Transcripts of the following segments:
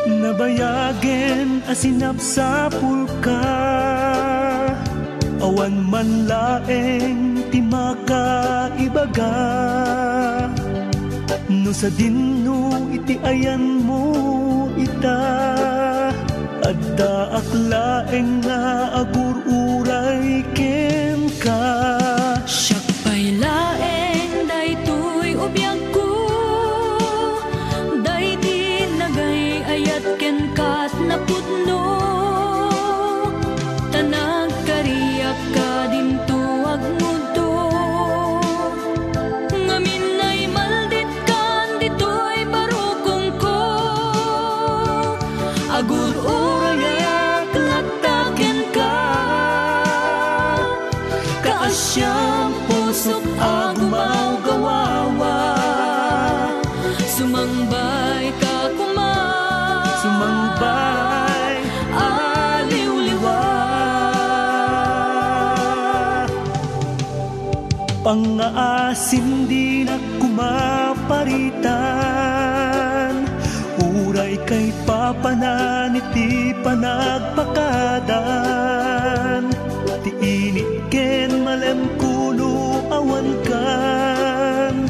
Nabayagen asinap sa pulka, awan man laeng timaka ibaga. No sa dinno iti ayan mo ita, adda aklaeng nga agur-uray ken ka. Siak pay laeng daytoy ubiyag ko, daydi nagay ayat ken kat napudno. Tanag kariyak ka dinto agmudo, ngamin ay maldit kan ditoy barukong ko. Agur-urayak lagtaken ka, kaasyang pusok agumaw gawawa. Sumangbay ka kuma, Sumangbay aliw-liwa. Pangaasim di na kumaparitan, uray kay papanan iti panagpakadan. Ti init ken malem kuno awan kan,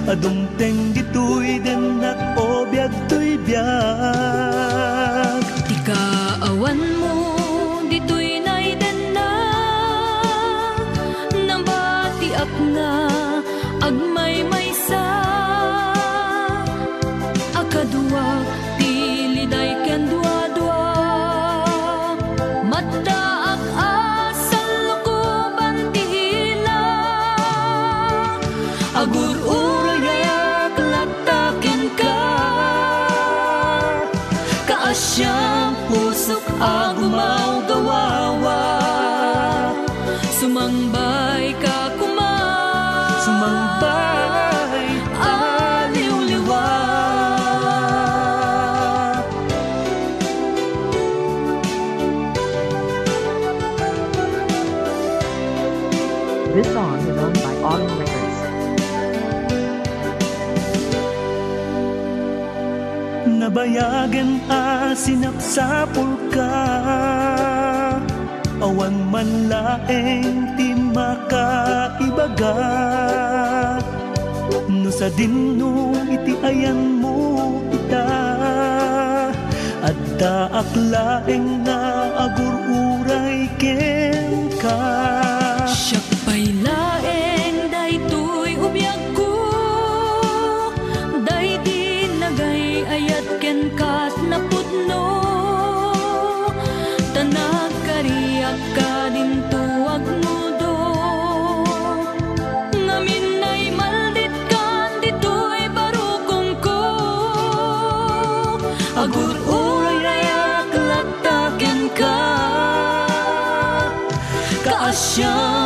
adumteng ditoy den nakobiyag toy biag. Ti kaawan mo ditoy nay den na, nambatiak na agmay-maysa. Akadua ti liday ken dua-dua, maddaak asal lukuban ti hila. Agur-urayak lagtaken ka, kaasyang pusok agumaw gawawa. Sumangbay ka kuma, Sumangbay aliw-liwa. This song is owned by Autumn Records. Nabayagan asinap sa pulka, awan man laeng timaka ibaga. No sa dinno iti ayan mo ita, adda aklaeng nga agur-uray ken ka. Siak pay laeng daytoy ubiyag ko, daydi nagay ayat ken kat napudno. Tanag kariyak ka dinto agmudo, ngamin ay maldit kan ditoy barukong ko. Agur-urayak lagtaken ka, kaasyang